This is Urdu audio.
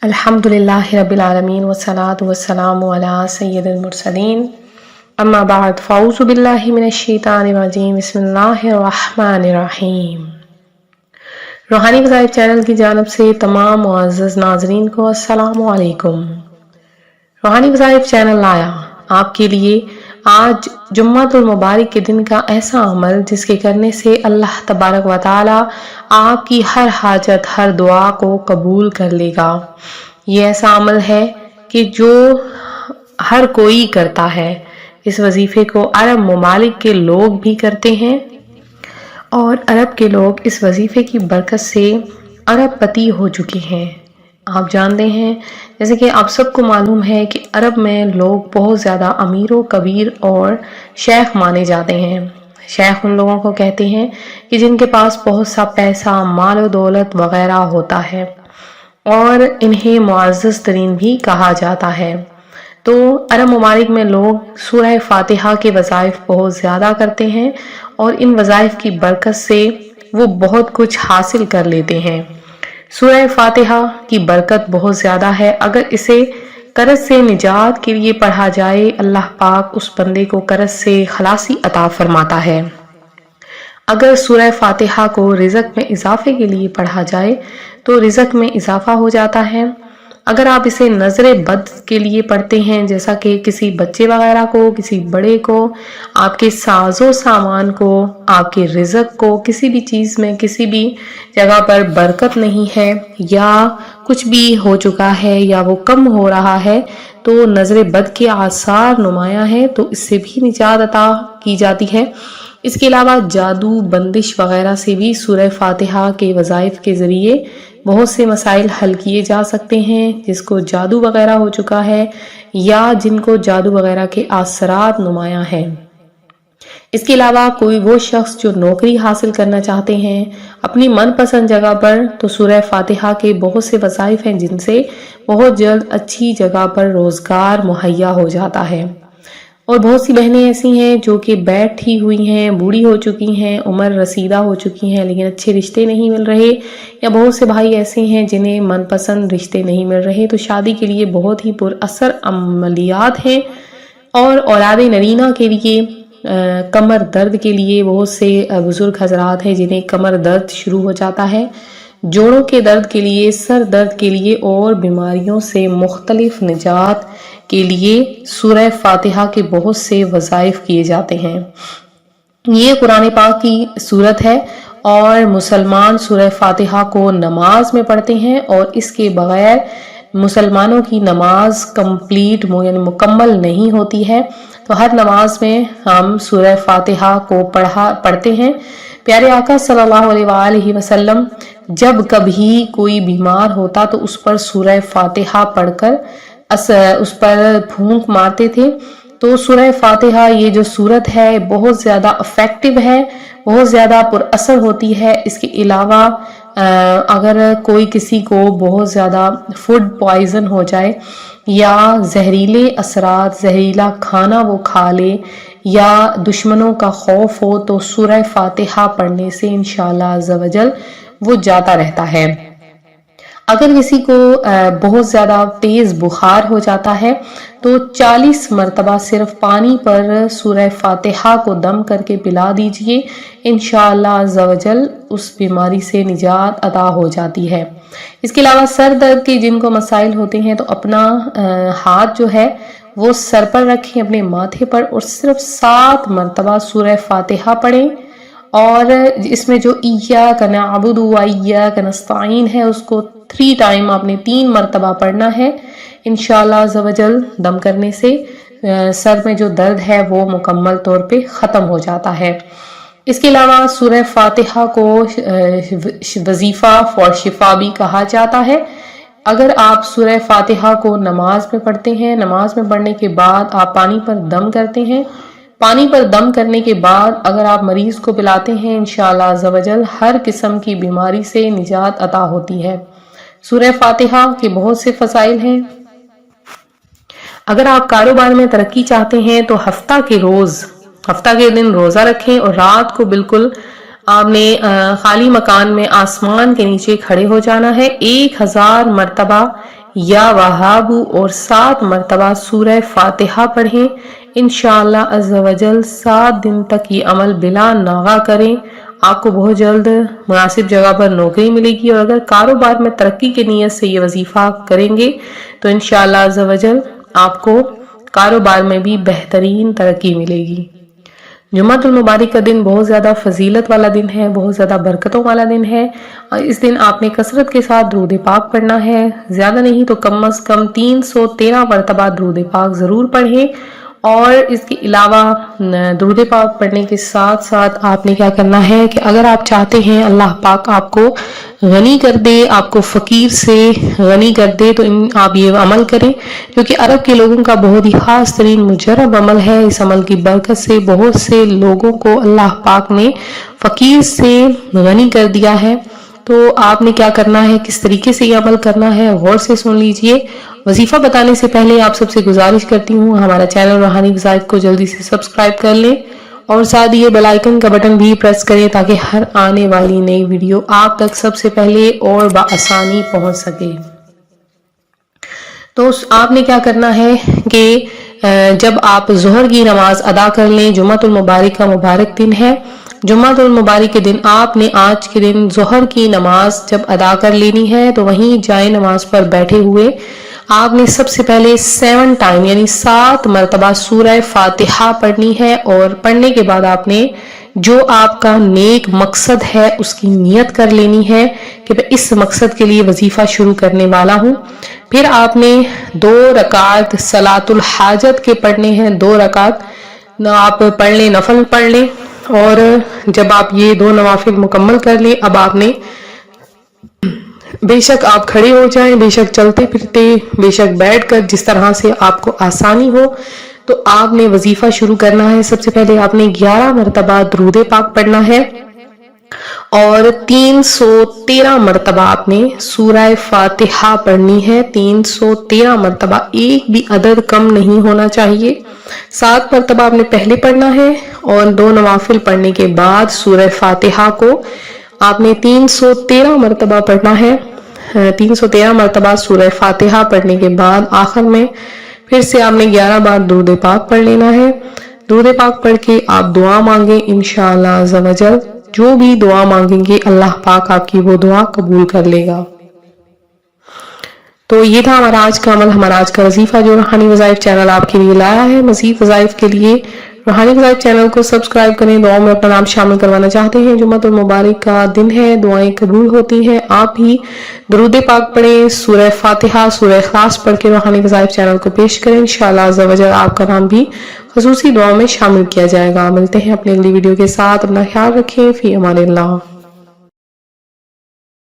الحمدللہ رب العالمین والصلاة والسلام علی سید المرسلین اما بعد فاعوذ باللہ من الشیطان الرجیم بسم اللہ الرحمن الرحیم۔ روحانی وظائف چینل کی جانب سے تمام معزز ناظرین کو السلام علیکم۔ روحانی وظائف چینل لایا آپ کے لیے آج جمعۃ المبارک کے دن کا ایسا عمل جس کے کرنے سے اللہ تبارک و تعالی آپ کی ہر حاجت ہر دعا کو قبول کر لے گا۔ یہ ایسا عمل ہے کہ جو ہر کوئی کرتا ہے۔ اس وظیفے کو عرب ممالک کے لوگ بھی کرتے ہیں اور عرب کے لوگ اس وظیفے کی برکت سے عرب پتی ہو چکے ہیں۔ آپ جانتے ہیں جیسے کہ آپ سب کو معلوم ہے کہ عرب میں لوگ بہت زیادہ امیر و کبیر اور شیخ مانے جاتے ہیں۔ شیخ ان لوگوں کو کہتے ہیں کہ جن کے پاس بہت سا پیسہ مال و دولت وغیرہ ہوتا ہے اور انہیں معزز ترین بھی کہا جاتا ہے۔ تو عرب ممالک میں لوگ سورہ فاتحہ کے وظائف بہت زیادہ کرتے ہیں اور ان وظائف کی برکت سے وہ بہت کچھ حاصل کر لیتے ہیں۔ سورہ فاتحہ کی برکت بہت زیادہ ہے۔ اگر اسے قرض سے نجات کے لیے پڑھا جائے اللہ پاک اس بندے کو قرض سے خلاصی عطا فرماتا ہے۔ اگر سورہ فاتحہ کو رزق میں اضافے کے لیے پڑھا جائے تو رزق میں اضافہ ہو جاتا ہے۔ اگر آپ اسے نظر بد کے لیے پڑھتے ہیں جیسا کہ کسی بچے وغیرہ کو، کسی بڑے کو، آپ کے ساز و سامان کو، آپ کے رزق کو، کسی بھی چیز میں کسی بھی جگہ پر برکت نہیں ہے یا کچھ بھی ہو چکا ہے یا وہ کم ہو رہا ہے تو نظر بد کے آثار نمایاں ہے تو اس سے بھی نجات عطا کی جاتی ہے۔ اس کے علاوہ جادو بندش وغیرہ سے بھی سورہ فاتحہ کے وظائف کے ذریعے بہت سے مسائل حل کیے جا سکتے ہیں۔ جس کو جادو وغیرہ ہو چکا ہے یا جن کو جادو وغیرہ کے اثرات نمایاں ہیں۔ اس کے علاوہ کوئی وہ شخص جو نوکری حاصل کرنا چاہتے ہیں اپنی من پسند جگہ پر تو سورہ فاتحہ کے بہت سے وظائف ہیں جن سے بہت جلد اچھی جگہ پر روزگار مہیا ہو جاتا ہے۔ اور بہت سی بہنیں ایسی ہیں جو کہ بیٹھی ہوئی ہیں، بوڑھی ہو چکی ہیں، عمر رسیدہ ہو چکی ہیں لیکن اچھے رشتے نہیں مل رہے، یا بہت سے بھائی ایسے ہیں جنہیں من پسند رشتے نہیں مل رہے تو شادی کے لیے بہت ہی پر اثر عملیات ہیں۔ اور اولاد نرینہ کے لیے کمر درد کے لیے بہت سے بزرگ حضرات ہیں جنہیں کمر درد شروع ہو جاتا ہے، جوڑوں کے درد کے لیے، سر درد کے لیے اور بیماریوں سے مختلف نجات کے لیے سورہ فاتحہ کے بہت سے وظائف کیے جاتے ہیں۔ یہ قرآن پاک کی صورت ہے اور مسلمان سورہ فاتحہ کو نماز میں پڑھتے ہیں اور اس کے بغیر مسلمانوں کی نماز کمپلیٹ یعنی مکمل نہیں ہوتی ہے۔ تو ہر نماز میں ہم سورہ فاتحہ کو پڑھتے ہیں۔ پیارے آقا صلی اللہ علیہ وآلہ وسلم جب کبھی کوئی بیمار ہوتا تو اس پر سورہ فاتحہ پڑھ کر اس پر پھونک مارتے تھے۔ تو سورہ فاتحہ یہ جو سورت ہے بہت زیادہ افیکٹو ہے، بہت زیادہ پر اثر ہوتی ہے۔ اس کے علاوہ اگر کوئی کسی کو بہت زیادہ فوڈ پوائزن ہو جائے یا زہریلے اثرات، زہریلا کھانا وہ کھا لے یا دشمنوں کا خوف ہو تو سورہ فاتحہ پڑھنے سے انشاءاللہ عز و جل وہ جاتا رہتا ہے۔ اگر کسی کو بہت زیادہ تیز بخار ہو جاتا ہے تو 40 مرتبہ صرف پانی پر سورہ فاتحہ کو دم کر کے پلا دیجئے، انشاءاللہ عز و جل اس بیماری سے نجات عطا ہو جاتی ہے۔ اس کے علاوہ سر درد کے جن کو مسائل ہوتے ہیں تو اپنا ہاتھ جو ہے وہ سر پر رکھیں، اپنے ماتھے پر، اور صرف 7 مرتبہ سورہ فاتحہ پڑھیں۔ اور اس میں جو ایاک نعبد و ایاک نستعین ہے اس کو 3 ٹائم آپ نے 3 مرتبہ پڑھنا ہے۔ انشاءاللہ عز و جل دم کرنے سے سر میں جو درد ہے وہ مکمل طور پہ ختم ہو جاتا ہے۔ اس کے علاوہ سورہ فاتحہ کو وظیفہ فور شفا بھی کہا جاتا ہے۔ اگر آپ سورہ فاتحہ کو نماز میں پڑھتے ہیں، نماز میں پڑھنے کے بعد آپ پانی پر دم کرتے ہیں، پانی پر دم کرنے کے بعد اگر آپ مریض کو پلاتے ہیں انشاءاللہ عز و جل ہر قسم کی بیماری سے نجات عطا ہوتی ہے۔ سورہ فاتحہ کے بہت سے فضائل ہیں۔ اگر آپ کاروبار میں ترقی چاہتے ہیں تو ہفتہ کے دن روزہ رکھیں اور رات کو بالکل آپ نے خالی مکان میں آسمان کے نیچے کھڑے ہو جانا ہے۔ 1000 مرتبہ یا وہاب اور 7 مرتبہ سورہ فاتحہ پڑھیں۔ انشاءاللہ عز و جل 7 دن تک یہ عمل بلا ناغہ کریں، آپ کو بہت جلد مناسب جگہ پر نوکری ملے گی، اور اگر کاروبار میں ترقی کی نیت سے یہ وظیفہ کریں گے تو انشاءاللہ عز و جل آپ کو کاروبار میں بھی بہترین ترقی ملے گی۔ جمعۃ المبارک کا دن بہت زیادہ فضیلت والا دن ہے، بہت زیادہ برکتوں والا دن ہے، اور اس دن آپ نے کثرت کے ساتھ درود پاک پڑھنا ہے، زیادہ نہیں تو کم از کم 313 مرتبہ درود پاک ضرور پڑھیں۔ اور اس کے علاوہ درود پاک پڑھنے کے ساتھ ساتھ آپ نے کیا کرنا ہے کہ اگر آپ چاہتے ہیں اللہ پاک آپ کو غنی کر دے، آپ کو فقیر سے غنی کر دے، تو آپ یہ عمل کریں، کیونکہ عرب کے لوگوں کا بہت ہی خاص ترین مجرب عمل ہے۔ اس عمل کی برکت سے بہت سے لوگوں کو اللہ پاک نے فقیر سے غنی کر دیا ہے۔ تو آپ نے کیا کرنا ہے، کس طریقے سے یہ عمل کرنا ہے، غور سے سن لیجئے۔ وظیفہ بتانے سے پہلے آپ سب سے گزارش کرتی ہوں ہمارا چینل روحانی وظائف کو جلدی سے سبسکرائب کر لیں، اور ساتھ یہ بیل آئیکن کا بٹن بھی پریس کریں تاکہ ہر آنے والی نئی ویڈیو آپ تک سب سے پہلے اور بآسانی پہنچ سکے۔ تو آپ نے کیا کرنا ہے کہ جب آپ ظہر کی نماز ادا کر لیں، جمعۃ المبارک کا مبارک دن ہے، جمعۃ المبارک کے دن آپ نے آج کے دن ظہر کی نماز جب ادا کر لینی ہے تو وہیں جائے نماز پر بیٹھے ہوئے آپ نے سب سے پہلے 7 ٹائم یعنی 7 مرتبہ سورہ فاتحہ پڑھنی ہے، اور پڑھنے کے بعد آپ نے جو آپ کا نیک مقصد ہے اس کی نیت کر لینی ہے کہ میں اس مقصد کے لیے وظیفہ شروع کرنے والا ہوں۔ پھر آپ نے 2 رکعت صلاۃ الحاجت کے پڑھنے ہیں، 2 رکعت آپ پڑھ لیں، نفل پڑھ لیں، اور جب آپ یہ 2 نوافل مکمل کر لیں، اب آپ نے بے شک آپ کھڑے ہو جائیں، بے شک چلتے پھرتے، بے شک بیٹھ کر، جس طرح سے آپ کو آسانی ہو، تو آپ نے وظیفہ شروع کرنا ہے۔ سب سے پہلے آپ نے 11 مرتبہ درود پاک پڑھنا ہے، اور 313 مرتبہ آپ نے سورہ فاتحہ پڑھنی ہے، 313 مرتبہ، ایک بھی عدد کم نہیں ہونا چاہیے۔ 7 مرتبہ آپ نے پہلے پڑھنا ہے، اور 2 نوافل پڑھنے کے بعد سورہ فاتحہ کو آپ نے 313 مرتبہ پڑھنا ہے۔ 313 مرتبہ سورہ فاتحہ پڑھنے کے بعد آخر میں پھر سے آپ نے 11 بار درود پاک پڑھ لینا ہے۔ درود پاک پڑھ کے آپ دعا مانگیں، انشاءاللہ عز و جل جو بھی دعا مانگیں گے اللہ پاک آپ کی وہ دعا قبول کر لے گا۔ تو یہ تھا ہمارا آج کا عمل، ہمارا آج کا وظیفہ جو روحانی وظائف چینل آپ کے لیے لایا ہے۔ مزید وظائف کے لیے روحانی وظائف چینل کو سبسکرائب کریں۔ دعاؤں میں اپنا نام شامل کروانا چاہتے ہیں، جمعۃ المبارک کا دن ہے، دعائیں قبول ہوتی ہیں، آپ بھی درود پاک پڑھیں، سورہ فاتحہ، سورہ اخلاص پڑھ کے روحانی وظائف چینل کو پیش کریں، انشاءاللہ عز و جل آپ کا نام بھی خصوصی دعاؤں میں شامل کیا جائے گا۔ ملتے ہیں اپنی اگلی ویڈیو کے ساتھ، اپنا خیال رکھیں، فی امان اللہ۔